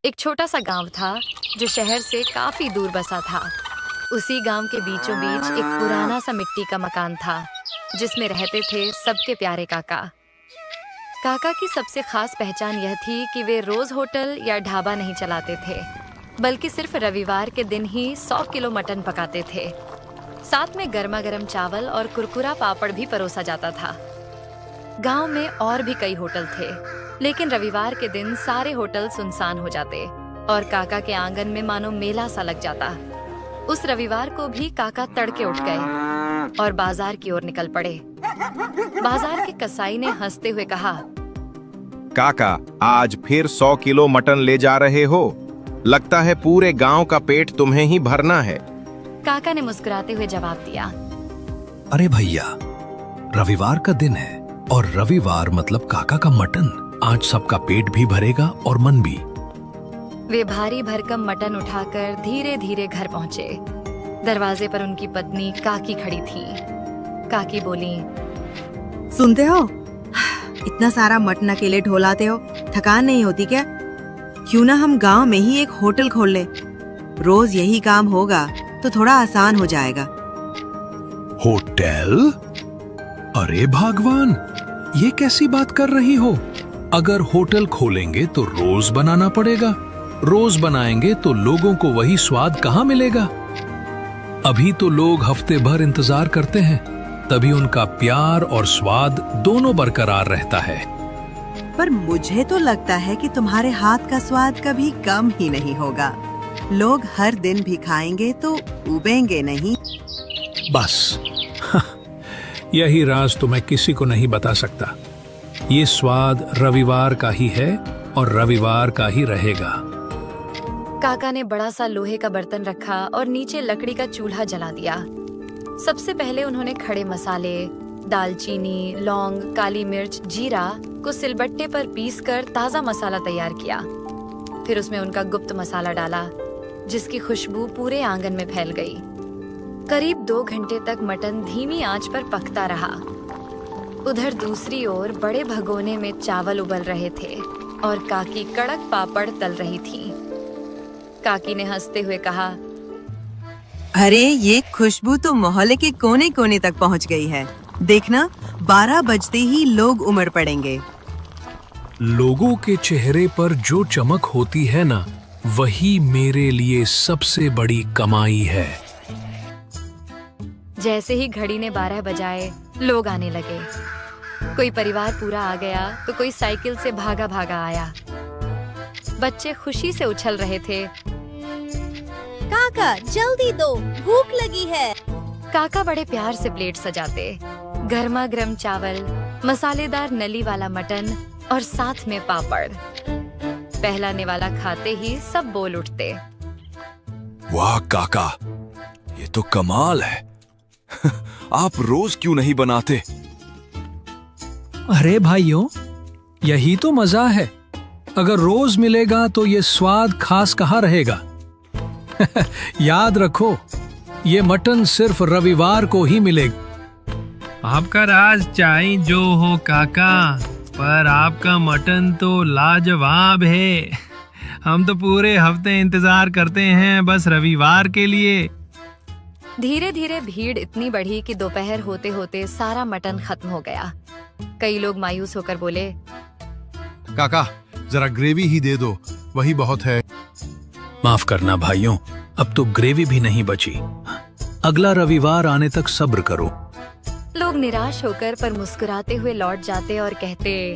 एक छोटा सा गांव था जो शहर से काफी दूर बसा था। उसी गांव के बीचों बीच एक पुराना सा मिट्टी का मकान था जिसमें रहते थे सबके प्यारे काका। काका की सबसे खास पहचान यह थी कि वे रोज होटल या ढाबा नहीं चलाते थे, बल्कि सिर्फ रविवार के दिन ही 100 किलो मटन पकाते थे। साथ में गर्मा गर्म चावल और कुरकुरा पापड़ भी परोसा जाता था। गांव में और भी कई होटल थे, लेकिन रविवार के दिन सारे होटल सुनसान हो जाते और काका के आंगन में मानो मेला सा लग जाता। उस रविवार को भी काका तड़के उठ गए और बाजार की ओर निकल पड़े। बाजार के कसाई ने हंसते हुए कहा, काका, आज फिर 100 किलो मटन ले जा रहे हो? लगता है पूरे गांव का पेट तुम्हें ही भरना है। काका ने मुस्कुराते हुए जवाब दिया, अरे भैया, रविवार का दिन है और रविवार मतलब काका का मटन। आज सबका पेट भी भरेगा और मन भी। वे भारी भरकम मटन उठाकर धीरे धीरे घर पहुंचे। दरवाजे पर उनकी पत्नी काकी खड़ी थी। काकी बोली, सुनते हो, इतना सारा मटन अकेले ढोलाते हो, थकान नहीं होती क्या? क्यों ना हम गांव में ही एक होटल खोल ले। रोज यही काम होगा तो थोड़ा आसान हो जाएगा। होटल? अरे भगवान, ये कैसी बात कर रही हो? अगर होटल खोलेंगे तो रोज बनाना पड़ेगा। रोज बनाएंगे तो लोगों को वही स्वाद कहाँ मिलेगा? अभी तो लोग हफ्ते भर इंतजार करते हैं, तभी उनका प्यार और स्वाद दोनों बरकरार रहता है। पर मुझे तो लगता है कि तुम्हारे हाथ का स्वाद कभी कम ही नहीं होगा। लोग हर दिन भी खाएंगे तो उबेंगे नहीं। बस यही राज तो मैं किसी को नहीं बता सकता। ये स्वाद रविवार का ही है और रविवार का ही रहेगा। काका ने बड़ा सा लोहे का बर्तन रखा और नीचे लकड़ी का चूल्हा जला दिया। सबसे पहले उन्होंने खड़े मसाले, दालचीनी, लौंग, काली मिर्च, जीरा को सिलबट्टे पर पीसकर ताजा मसाला तैयार किया। फिर उसमें उनका गुप्त मसाला डाला, जिसकी खुशबू पूरे आंगन में फैल गई। करीब 2 घंटे तक मटन धीमी आंच पर पकता रहा। उधर दूसरी ओर बड़े भगोने में चावल उबल रहे थे और काकी कड़क पापड़ तल रही थी। काकी ने हंसते हुए कहा, अरे ये खुशबू तो मोहल्ले के कोने कोने तक पहुंच गई है। देखना, 12 बजते ही लोग उमड़ पड़ेंगे। लोगों के चेहरे पर जो चमक होती है ना, वही मेरे लिए सबसे बड़ी कमाई है। जैसे ही घड़ी ने 12 बजाए, लोग आने लगे। कोई परिवार पूरा आ गया तो कोई साइकिल से भागा भागा आया। बच्चे खुशी से उछल रहे थे। काका, जल्दी दो, भूख लगी है। काका बड़े प्यार से प्लेट सजाते। गर्मा गर्म चावल, मसालेदार नली वाला मटन और साथ में पापड़। पहला निवाला खाते ही सब बोल उठते, वाह काका, ये तो कमाल है। आप रोज क्यों नहीं बनाते? अरे भाइयों, यही तो मजा है। अगर रोज मिलेगा तो ये स्वाद खास कहाँ रहेगा? याद रखो, ये मटन सिर्फ रविवार को ही मिलेगा। आपका राज चाहे जो हो काका, पर आपका मटन तो लाजवाब है। हम तो पूरे हफ्ते इंतजार करते हैं बस रविवार के लिए। धीरे धीरे भीड़ इतनी बढ़ी कि दोपहर होते होते सारा मटन खत्म हो गया। कई लोग मायूस होकर बोले, काका, जरा ग्रेवी ही दे दो, वही बहुत है। माफ करना भाइयों, अब तो ग्रेवी भी नहीं बची। अगला रविवार आने तक सब्र करो। लोग निराश होकर पर मुस्कुराते हुए लौट जाते और कहते,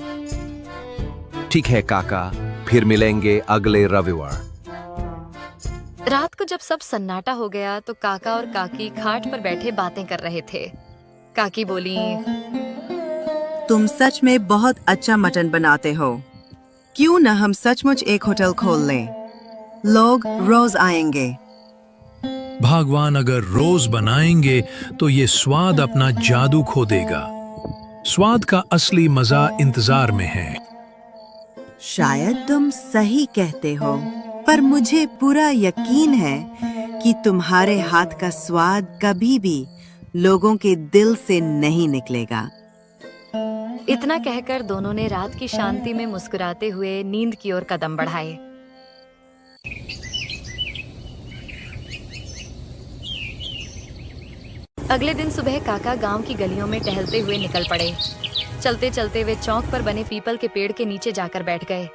ठीक है काका, फिर मिलेंगे अगले रविवार। रात को जब सब सन्नाटा हो गया तो काका और काकी खाट पर बैठे बातें कर रहे थे। काकी बोली, तुम सच में बहुत अच्छा मटन बनाते हो। क्यों ना हम सचमुच एक होटल खोल लें? लोग रोज आएंगे। भगवान अगर रोज बनाएंगे तो ये स्वाद अपना जादू खो देगा। स्वाद का असली मजा इंतजार में है। शायद तुम सही कहते हो, पर मुझे पूरा यकीन है कि तुम्हारे हाथ का स्वाद कभी भी लोगों के दिल से नहीं निकलेगा। इतना कहकर दोनों ने रात की शांति में मुस्कुराते हुए नींद की ओर कदम बढ़ाए। अगले दिन सुबह काका गांव की गलियों में टहलते हुए निकल पड़े। चलते चलते वे चौक पर बने पीपल के पेड़ के नीचे जाकर बैठ गए।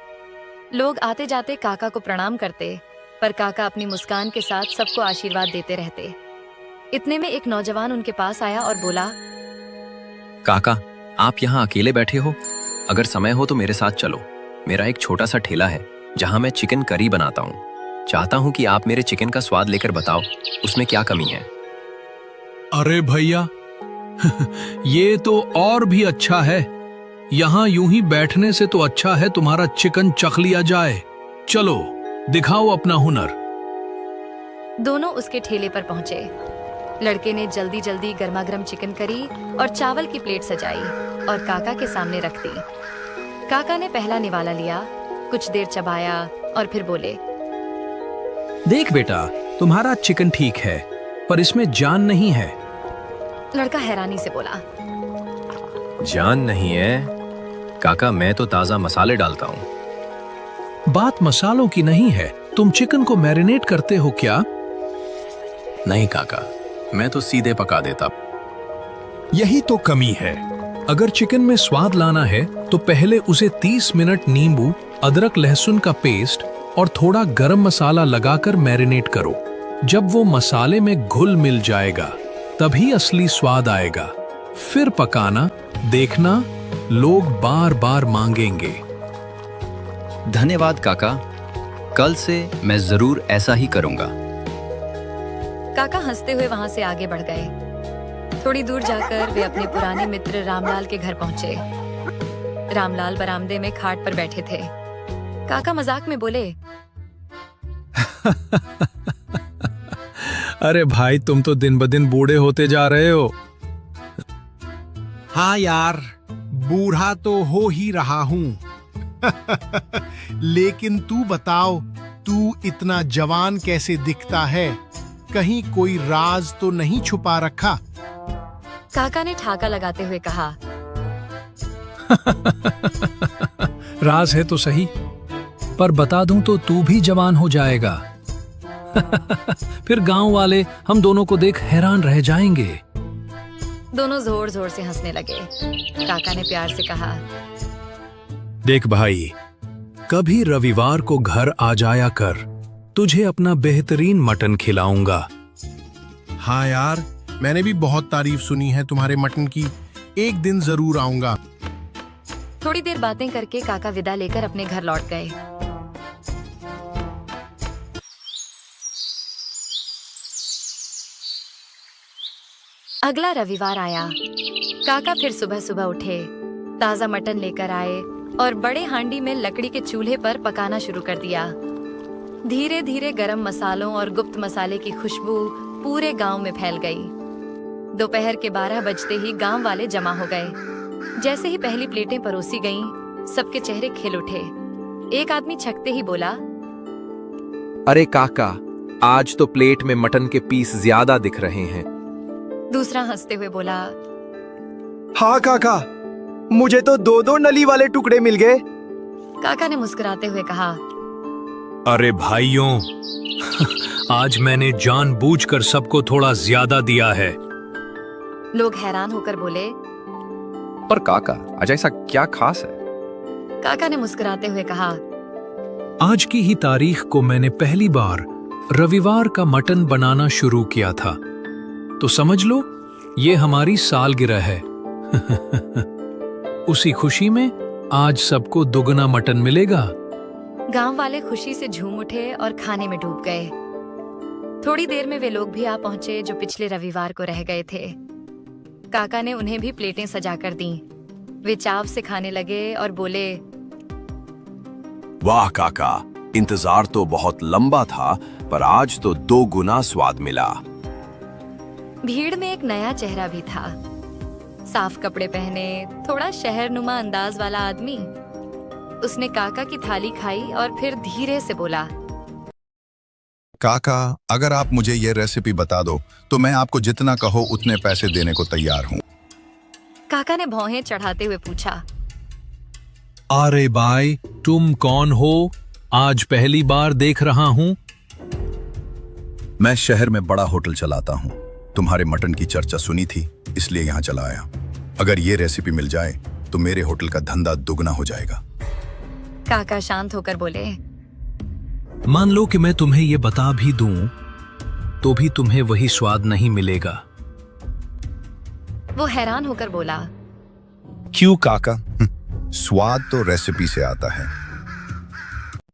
लोग आते जाते काका को प्रणाम करते, पर काका अपनी मुस्कान के साथ सबको आशीर्वाद देते रहते। इतने में एक नौजवान उनके पास आया और बोला, काका, आप यहाँ अकेले बैठे हो? अगर समय हो तो मेरे साथ चलो। मेरा एक छोटा सा ठेला है जहाँ मैं चिकन करी बनाता हूँ। चाहता हूँ कि आप मेरे चिकन का स्वाद लेकर बताओ उसमें क्या कमी है। अरे भैया, ये तो और भी अच्छा है। यहाँ यूं ही बैठने से तो अच्छा है तुम्हारा चिकन चख लिया जाए। चलो दिखाओ अपना हुनर। दोनों उसके ठेले पर पहुंचे। लड़के ने जल्दी जल्दी गर्मागर्म चिकन करी और चावल की प्लेट सजाई और काका के सामने रख दी। काका ने पहला निवाला लिया, कुछ देर चबाया और फिर बोले, देख बेटा, तुम्हारा चिकन ठीक है, पर इसमें जान नहीं है। लड़का हैरानी से बोला, जान नहीं है? काका, मैं तो ताजा मसाले डालता हूँ। बात मसालों की नहीं है, तुम चिकन को मैरिनेट करते हो क्या? नहीं काका, मैं तो सीधे पका देता। यही तो कमी है। अगर चिकन में स्वाद लाना है तो पहले उसे 30 मिनट नींबू, अदरक लहसुन का पेस्ट और थोड़ा गरम मसाला लगाकर मैरिनेट करो। जब वो मसाले में घुल मिल जाएगा तभी असली स्वाद आएगा। फिर पकाना, देखना लोग बार बार मांगेंगे। धन्यवाद काका, कल से मैं जरूर ऐसा ही करूंगा। काका हंसते हुए वहां से आगे बढ़ गए। थोड़ी दूर जाकर वे अपने पुराने मित्र रामलाल के घर पहुंचे। रामलाल बरामदे में खाट पर बैठे थे। काका मजाक में बोले, अरे भाई, तुम तो दिन ब दिन बूढ़े होते जा रहे हो। हाँ यार, बूढ़ा तो हो ही रहा हूं। लेकिन तू बताओ, तू इतना जवान कैसे दिखता है? कहीं कोई राज तो नहीं छुपा रखा? काका ने ठाका लगाते हुए कहा, राज है तो सही, पर बता दूं तो तू भी जवान हो जाएगा। फिर गांव वाले हम दोनों को देख हैरान रह जाएंगे। दोनों जोर जोर से हंसने लगे। काका ने प्यार से कहा, देख भाई, कभी रविवार को घर आ जाया कर, तुझे अपना बेहतरीन मटन खिलाऊंगा। हाँ यार, मैंने भी बहुत तारीफ सुनी है तुम्हारे मटन की। एक दिन जरूर आऊंगा। थोड़ी देर बातें करके काका विदा लेकर अपने घर लौट गए। अगला रविवार आया। काका फिर सुबह सुबह उठे, ताजा मटन लेकर आए और बड़े हांडी में लकड़ी के चूल्हे पर पकाना शुरू कर दिया। धीरे धीरे गरम मसालों और गुप्त मसाले की खुशबू पूरे गांव में फैल गई। दोपहर के 12 बजते ही गांव वाले जमा हो गए। जैसे ही पहली प्लेटें परोसी गईं, सबके चेहरे खिल उठे। एक आदमी छकते ही बोला, अरे काका, आज तो प्लेट में मटन के पीस ज्यादा दिख रहे हैं। दूसरा हंसते हुए बोला, हाँ काका, मुझे तो 2-2 नली वाले टुकड़े मिल गए। काका ने मुस्कुराते हुए कहा, अरे भाइयों, आज मैंने जानबूझकर सबको थोड़ा ज्यादा दिया है। लोग हैरान होकर बोले, पर काका, आज ऐसा क्या खास है? काका ने मुस्कुराते हुए कहा, आज की ही तारीख को मैंने पहली बार रविवार का मटन बनाना शुरू किया था, तो समझ लो ये हमारी सालगिरह है। उसी खुशी में आज सबको दुगना मटन मिलेगा। गांव वाले खुशी से झूम उठे और खाने में डूब गए। थोड़ी देर में वे लोग भी आ पहुंचे जो पिछले रविवार को रह गए थे। काका ने उन्हें भी प्लेटें सजाकर दी। वे चाव से खाने लगे और बोले, वाह काका, इंतजार तो बहुत लंबा था, पर आज तो 2 गुना स्वाद मिला। भीड़ में एक नया चेहरा भी था। साफ कपड़े पहने, थोड़ा शहरनुमा अंदाज वाला आदमी। उसने काका की थाली खाई और फिर धीरे से बोला, काका, अगर आप मुझे ये रेसिपी बता दो तो मैं आपको जितना कहो उतने पैसे देने को तैयार हूँ। काका ने भौहें चढ़ाते हुए पूछा, अरे भाई, तुम कौन हो? आज पहली बार देख रहा हूँ। मैं शहर में बड़ा होटल चलाता हूँ। तुम्हारे मटन की चर्चा सुनी थी, इसलिए यहाँ चला आया। अगर ये रेसिपी मिल जाए तो मेरे होटल का धंधा दुगना हो जाएगा। काका शांत होकर बोले, मान लो कि मैं तुम्हें ये बता भी दूं तो भी तुम्हें वही स्वाद नहीं मिलेगा। वो हैरान होकर बोला, क्यों काका? स्वाद तो रेसिपी से आता है।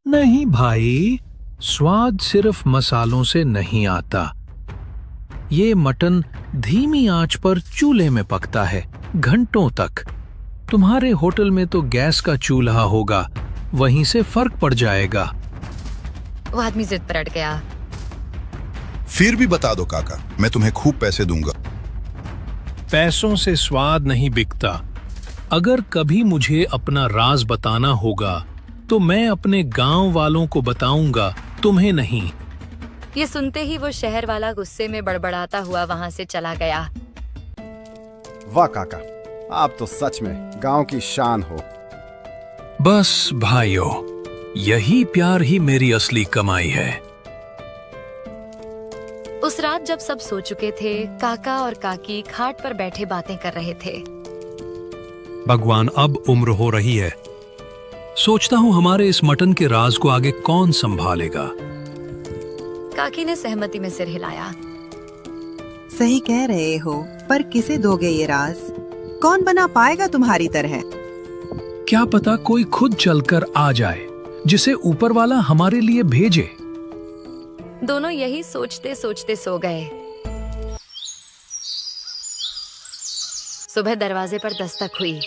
नहीं भाई, स्वाद सिर्फ मसालों से नहीं आता। ये मटन धीमी आंच पर चूल्हे में पकता है घंटों तक। तुम्हारे होटल में तो गैस का चूल्हा होगा, वहीं से फर्क पड़ जाएगा। वो आदमी जिद पर अड़ गया। फिर भी बता दो काका, मैं तुम्हें खूब पैसे दूंगा। पैसों से स्वाद नहीं बिकता। अगर कभी मुझे अपना राज बताना होगा तो मैं अपने गांव वालों को बताऊंगा, तुम्हें नहीं। ये सुनते ही वो शहर वाला गुस्से में बड़बड़ाता हुआ वहां से चला गया। वाह काका, आप तो सच में गांव की शान हो। बस भाइयों, यही प्यार ही मेरी असली कमाई है। उस रात जब सब सो चुके थे, काका और काकी खाट पर बैठे बातें कर रहे थे। भगवान, अब उम्र हो रही है। सोचता हूँ हमारे इस मटन के राज को आगे कौन संभालेगा। काकी ने सहमति में सिर हिलाया। सही कह रहे हो, पर किसे दोगे ये राज? कौन बना पाएगा तुम्हारी तरह? क्या पता कोई खुद चलकर आ जाए, जिसे ऊपर वाला हमारे लिए भेजे। दोनों यही सोचते सोचते सो गए। सुबह दरवाजे पर दस्तक हुई।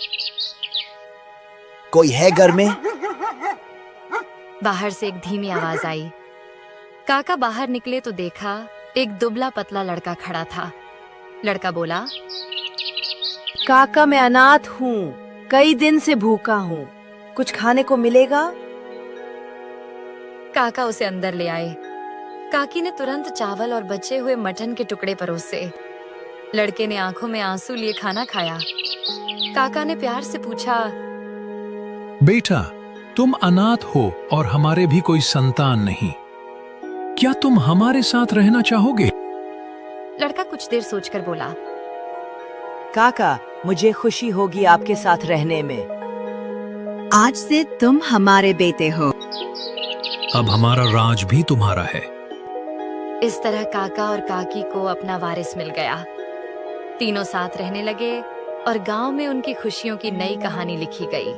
कोई है घर में? बाहर से एक धीमी आवाज आई। काका बाहर निकले तो देखा एक दुबला पतला लड़का खड़ा था। लड़का बोला, काका मैं अनाथ हूँ, कई दिन से भूखा हूँ, कुछ खाने को मिलेगा? काका उसे अंदर ले आए। काकी ने तुरंत चावल और बचे हुए मटन के टुकड़े परोसे। लड़के ने आंखों में आंसू लिए खाना खाया। काका ने प्यार से पूछा, बेटा, तुम अनाथ हो और हमारे भी कोई संतान नहीं, क्या तुम हमारे साथ रहना चाहोगे? लड़का कुछ देर सोचकर बोला, काका मुझे खुशी होगी आपके साथ रहने में। आज से तुम हमारे बेटे हो। अब हमारा राज भी तुम्हारा है। इस तरह काका और काकी को अपना वारिस मिल गया। तीनों साथ रहने लगे और गांव में उनकी खुशियों की नई कहानी लिखी गई।